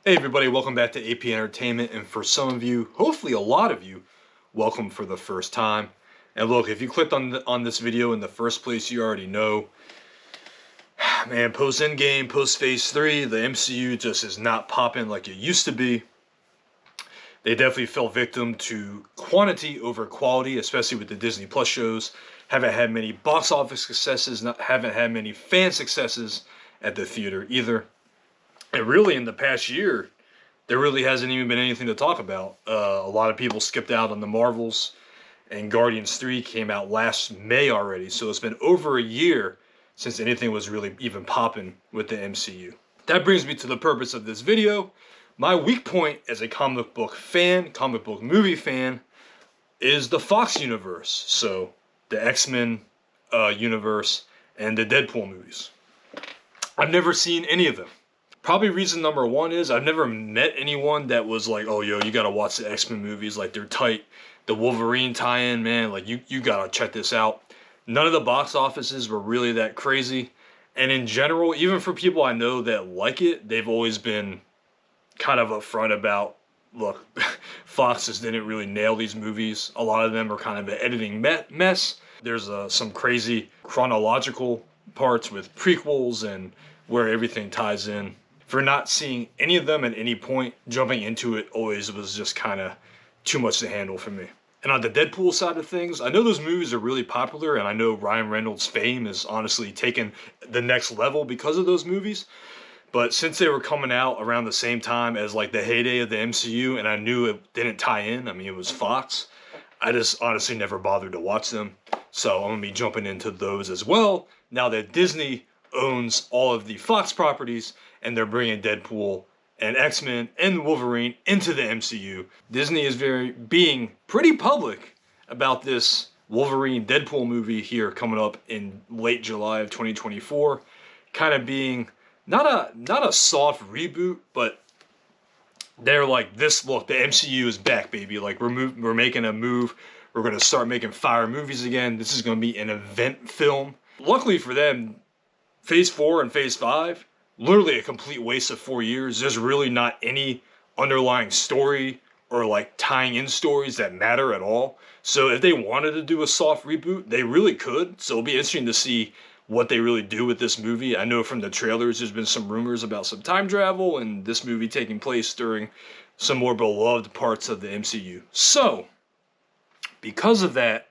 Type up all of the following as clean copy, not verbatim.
Hey everybody, welcome back to AP Entertainment, and for some of you, hopefully a lot of you, welcome for the first time. And look, if you clicked on this video in the first place, you already know, man, post-Endgame, post-Phase 3, the MCU just is not popping like it used to be. They definitely fell victim to quantity over quality, especially with the Disney Plus shows. Haven't had many box office successes, haven't had many fan successes at the theater either. And really, in the past year, there really hasn't even been anything to talk about. A lot of people skipped out on the Marvels, and Guardians 3 came out last May already. So it's been over a year since anything was really even popping with the MCU. That brings me to the purpose of this video. My weak point as a comic book fan, comic book movie fan, is the Fox universe. So the X-Men universe and the Deadpool movies. I've never seen any of them. Probably reason number one is I've never met anyone that was like, oh, yo, you gotta watch the X-Men movies, like they're tight. The Wolverine tie-in, man, like you gotta check this out. None of the box offices were really that crazy. And in general, even for people I know that like it, they've always been kind of upfront about, look, Fox just didn't really nail these movies. A lot of them are kind of an editing mess. There's some crazy chronological parts with prequels and where everything ties in. For not seeing any of them at any point, jumping into it always was just kind of too much to handle for me. And on the Deadpool side of things, I know those movies are really popular, and I know Ryan Reynolds' fame is honestly taken the next level because of those movies. But since they were coming out around the same time as like the heyday of the MCU, and I knew it didn't tie in, I mean, it was Fox, I just honestly never bothered to watch them. So I'm going to be jumping into those as well, now that Disney owns all of the Fox properties, and they're bringing Deadpool and X-Men and Wolverine into the MCU. Disney is being pretty public about this Wolverine Deadpool movie here coming up in late July of 2024. Kind of being not a soft reboot, but they're like, this, look, the MCU is back, baby. Like we're making a move. We're gonna start making fire movies again. This is gonna be an event film. Luckily for them, Phase 4 and Phase 5, literally a complete waste of 4 years. There's really not any underlying story or like tying in stories that matter at all. So if they wanted to do a soft reboot, they really could. So it'll be interesting to see what they really do with this movie. I know from the trailers there's been some rumors about some time travel and this movie taking place during some more beloved parts of the MCU. So, because of that,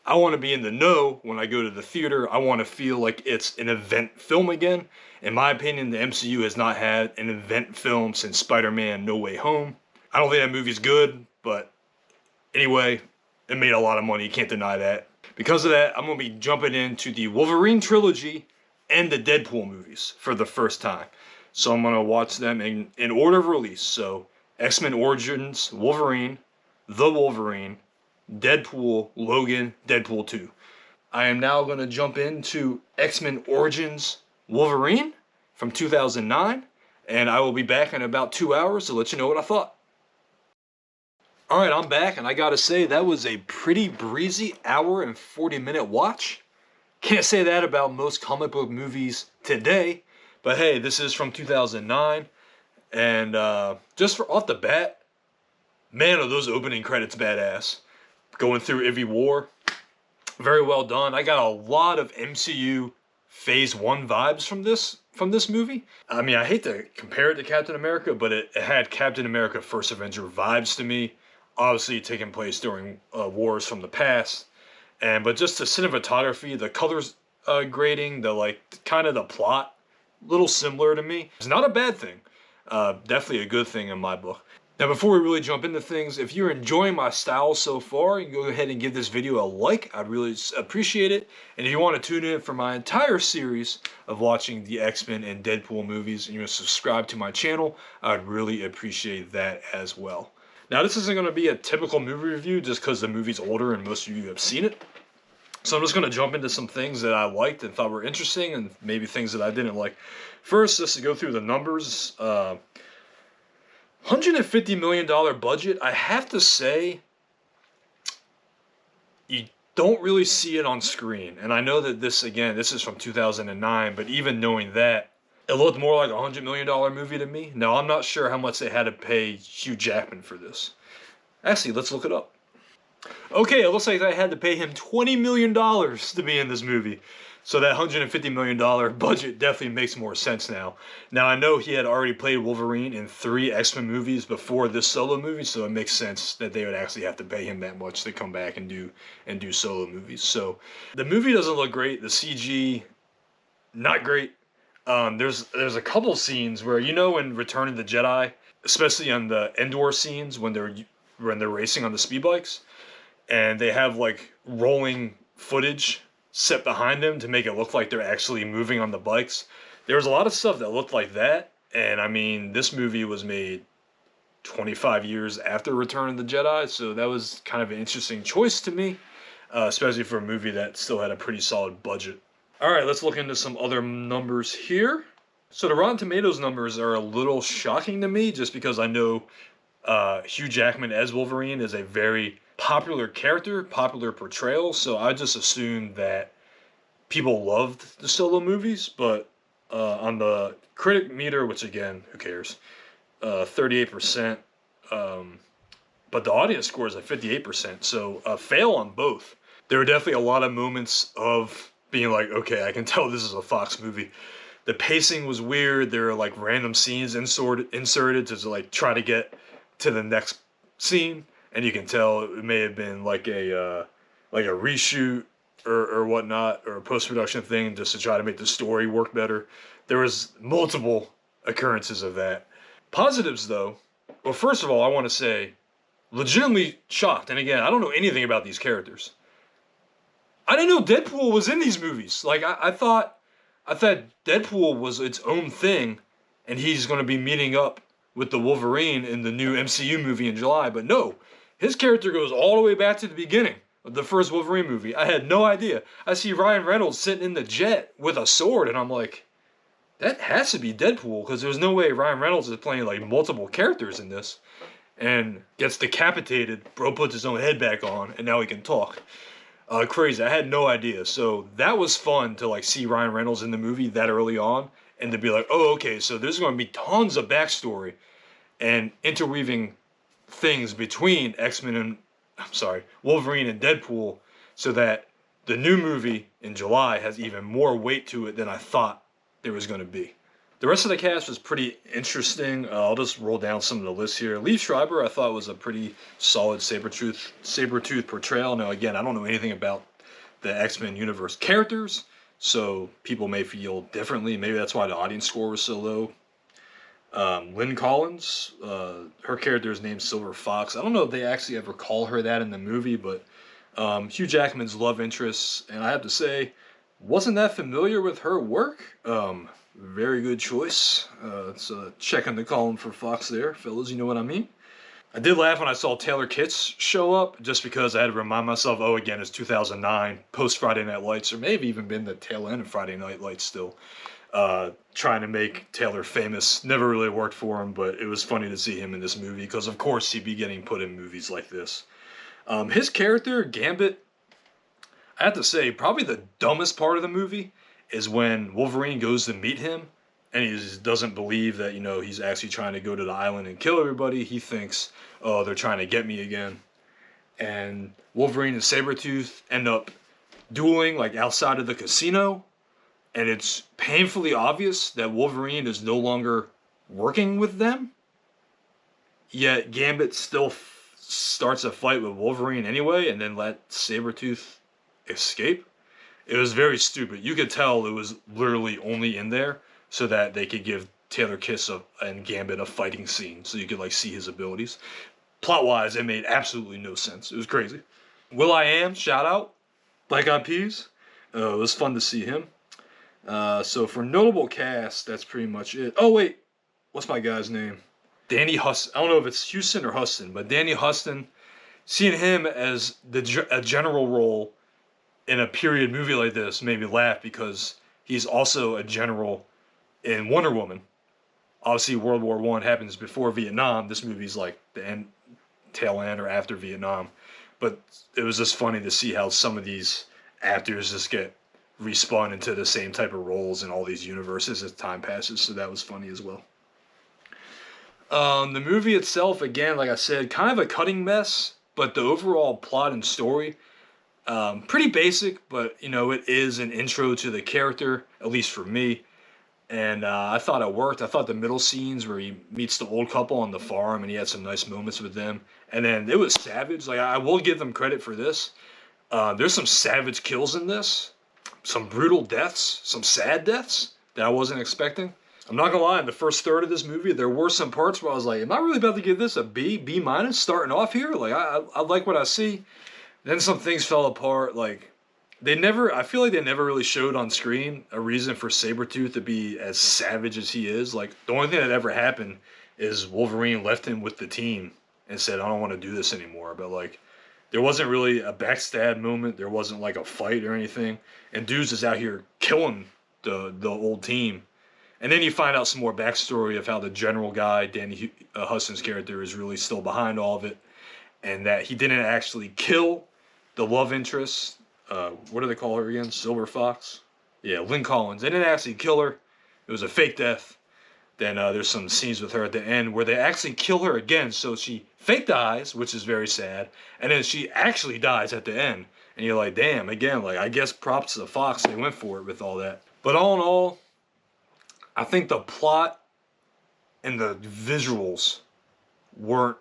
I want to be in the know when I go to the theater. I want to feel like it's an event film again. In my opinion, the MCU has not had an event film since Spider-Man No Way Home. I don't think that movie's good, but anyway, it made a lot of money. You can't deny that. Because of that, I'm going to be jumping into the Wolverine trilogy and the Deadpool movies for the first time. So I'm going to watch them in order of release. So X-Men Origins, Wolverine, The Wolverine, Deadpool, Logan, Deadpool 2. I am now going to jump into X-Men Origins Wolverine from 2009, and I will be back in about 2 hours to let you know what I thought. Alright, I'm back, and I gotta say, that was a pretty breezy hour and 40-minute watch. Can't say that about most comic book movies today, but hey, this is from 2009, and just for off the bat, man, are those opening credits badass. Going through every war, very well done. I got a lot of MCU Phase 1 vibes from this movie. I mean, I hate to compare it to Captain America, but it had Captain America First Avenger vibes to me. Obviously taking place during wars from the past. But just the cinematography, the colors grading, the kind of the plot, a little similar to me. It's not a bad thing. Definitely a good thing in my book. Now, before we really jump into things, if you're enjoying my style so far, you can go ahead and give this video a like. I'd really appreciate it. And if you want to tune in for my entire series of watching the X-Men and Deadpool movies, and you want to subscribe to my channel, I'd really appreciate that as well. Now, this isn't going to be a typical movie review just because the movie's older and most of you have seen it. So I'm just going to jump into some things that I liked and thought were interesting, and maybe things that I didn't like. First, just to go through the numbers, $150 million budget. I have to say, you don't really see it on screen. And I know that this is from 2009, but even knowing that, It looked more like $100 million movie to me. Now, I'm not sure how much they had to pay Hugh Jackman for this. Actually, let's look it up. Okay, it looks like they had to pay him $20 million to be in this movie. So that $150 million budget definitely makes more sense now. Now, I know he had already played Wolverine in 3 X-Men movies before this solo movie, so it makes sense that they would actually have to pay him that much to come back and do solo movies. So the movie doesn't look great. The CG, not great. There's a couple scenes where, in Return of the Jedi, especially on the Endor scenes when they're racing on the speed bikes, and they have like rolling footage set behind them to make it look like they're actually moving on the bikes. There was a lot of stuff that looked like that, and I mean, this movie was made 25 years after Return of the Jedi, so that was kind of an interesting choice to me, especially for a movie that still had a pretty solid budget. All right, let's look into some other numbers here. So the Rotten Tomatoes numbers are a little shocking to me, just because I know Hugh Jackman as Wolverine is a very popular character, popular portrayal. So I just assumed that people loved the solo movies, but on the critic meter, which again, who cares? 38%. But the audience score is at 58%. So fail on both. There were definitely a lot of moments of being like, okay, I can tell this is a Fox movie. The pacing was weird. There are like random scenes inserted to like try to get to the next scene, and you can tell it may have been like a reshoot or whatnot, or a post production thing just to try to make the story work better. There was multiple occurrences of that. Positives though, well, first of all, I want to say, legitimately shocked. And again, I don't know anything about these characters. I didn't know Deadpool was in these movies. Like I thought Deadpool was its own thing, and he's going to be meeting up with the Wolverine in the new MCU movie in July. But no, his character goes all the way back to the beginning of the first Wolverine movie. I had no idea. I see Ryan Reynolds sitting in the jet with a sword, and I'm like, that has to be Deadpool, because there's no way Ryan Reynolds is playing like multiple characters in this. And gets decapitated. Bro puts his own head back on, and now he can talk. Crazy. I had no idea. So that was fun to like see Ryan Reynolds in the movie that early on, and to be like, oh, okay, so there's going to be tons of backstory and interweaving things between Wolverine and Deadpool, so that the new movie in July has even more weight to it than I thought there was going to be. The rest of the cast was pretty interesting. I'll just roll down some of the lists here. Liev Schreiber, I thought, was a pretty solid Sabretooth portrayal. Now, again, I don't know anything about the X-Men universe characters, so people may feel differently. Maybe that's why the audience score was so low. Lynn Collins, her character is named Silver Fox. I don't know if they actually ever call her that in the movie, but Hugh Jackman's love interest, and I have to say, wasn't that familiar with her work. Very good choice. It's a check in the column for Fox there, fellas, you know what I mean? I did laugh when I saw Taylor Kitsch show up, just because I had to remind myself, oh, again, it's 2009, post Friday Night Lights, or maybe even been the tail end of Friday Night Lights still. Trying to make Taylor famous. Never really worked for him, but it was funny to see him in this movie, because of course he'd be getting put in movies like this. His character, Gambit, I have to say, probably the dumbest part of the movie is when Wolverine goes to meet him, and he just doesn't believe that, he's actually trying to go to the island and kill everybody. He thinks, oh, they're trying to get me again. And Wolverine and Sabretooth end up dueling like outside of the casino, and it's painfully obvious that Wolverine is no longer working with them. Yet Gambit still starts a fight with Wolverine anyway, and then let Sabretooth escape. It was very stupid. You could tell it was literally only in there so that they could give Taylor Kitsch and Gambit a fighting scene, so you could like see his abilities. Plot-wise, it made absolutely no sense. It was crazy. will.i.am, shout out. Black Eyed Peas. It was fun to see him. So for notable cast, that's pretty much it. Oh wait, what's my guy's name? Danny Huston. I don't know if it's Huston or Huston, but Danny Huston. Seeing him as a general role in a period movie like this made me laugh, because he's also a general in Wonder Woman. Obviously, World War I happens before Vietnam. This movie's like the tail end or after Vietnam. But it was just funny to see how some of these actors just get respawn into the same type of roles in all these universes as time passes, so that was funny as well. The movie itself, again, like I said, kind of a cutting mess, but the overall plot and story, pretty basic, but, you know, it is an intro to the character, at least for me. And I thought it worked. I thought the middle scenes where he meets the old couple on the farm and he had some nice moments with them. And then it was savage. Like, I will give them credit for this. There's some savage kills in this. Some brutal deaths. Some sad deaths that I wasn't expecting. I'm not gonna lie, in the first third of this movie, there were some parts where I was like, am I really about to give this a B, B minus starting off here? Like, I like what I see. Then some things fell apart. Like, I feel like they never really showed on screen a reason for Sabretooth to be as savage as he is. Like, the only thing that ever happened is Wolverine left him with the team and said, I don't want to do this anymore. But, like, there wasn't really a backstab moment. There wasn't, like, a fight or anything. And Dudes is out here killing the old team. And then you find out some more backstory of how the general guy, Danny Huston's character, is really still behind all of it. And that he didn't actually kill the love interest. What do they call her again? Silver Fox? Yeah, Lynn Collins. They didn't actually kill her. It was a fake death. Then there's some scenes with her at the end where they actually kill her again. So she fake dies, which is very sad. And then she actually dies at the end. And you're like, damn, again, like, I guess props to the Fox. They went for it with all that. But all in all, I think the plot and the visuals weren't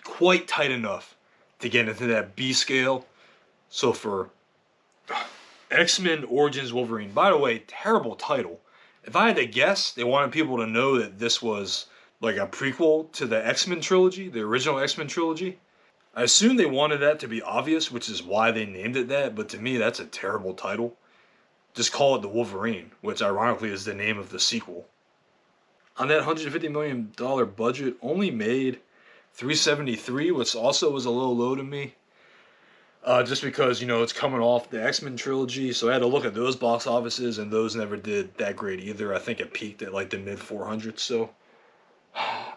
quite tight enough to get into that B scale. So for X-Men Origins Wolverine, by the way, terrible title. If I had to guess, they wanted people to know that this was like a prequel to the X-Men trilogy, the original X-Men trilogy. I assume they wanted that to be obvious, which is why they named it that, but to me, that's a terrible title. Just call it The Wolverine, which ironically is the name of the sequel. On that $150 million budget, only made $373, which also was a little low to me. Just because, you know, it's coming off the X-Men trilogy, so I had to look at those box offices, and those never did that great either. I think it peaked at like the mid-400s, so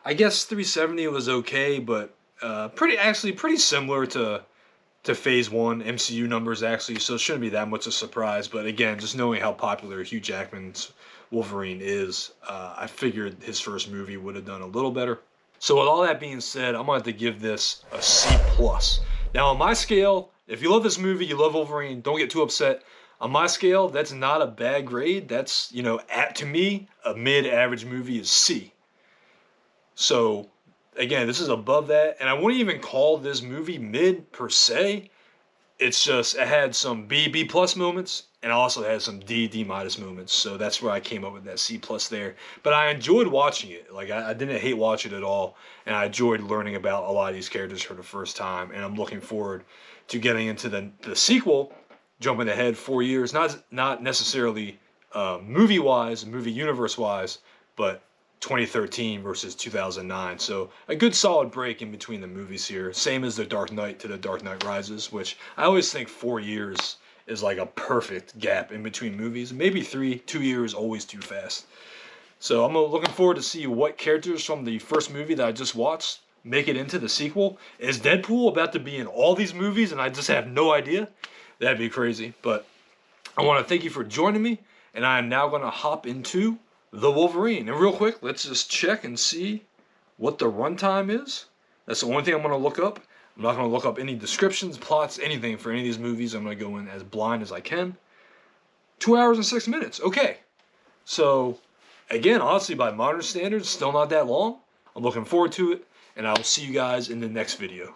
I guess 370 was okay, but pretty similar to Phase 1 MCU numbers, actually, so it shouldn't be that much a surprise. But again, just knowing how popular Hugh Jackman's Wolverine is, I figured his first movie would have done a little better. So with all that being said, I'm going to have to give this a C+. Now, on my scale, if you love this movie, you love Wolverine, don't get too upset. On my scale, that's not a bad grade. That's, you know, to me, a mid-average movie is C. So again, this is above that, and I wouldn't even call this movie mid per se. It's just, it had some B plus moments, and I also had some D minus moments, so that's where I came up with that C plus there. But I enjoyed watching it. Like, I didn't hate watching it at all, and I enjoyed learning about a lot of these characters for the first time, and I'm looking forward to getting into the sequel, jumping ahead 4 years, not necessarily movie-wise, movie universe-wise, but 2013 versus 2009. So a good solid break in between the movies here. Same as The Dark Knight to The Dark Knight Rises, which I always think 4 years is like a perfect gap in between movies. Maybe 3, 2 years, always too fast. So I'm looking forward to see what characters from the first movie that I just watched make it into the sequel. Is Deadpool about to be in all these movies and I just have no idea? That'd be crazy. But I want to thank you for joining me, and I am now going to hop into The Wolverine. And real quick, let's just check and see what the runtime is. That's the only thing I'm going to look up. I'm not going to look up any descriptions, plots, anything for any of these movies. I'm going to go in as blind as I can. 2 hours and 6 minutes. Okay. So, again, honestly, by modern standards, still not that long. I'm looking forward to it, and I will see you guys in the next video.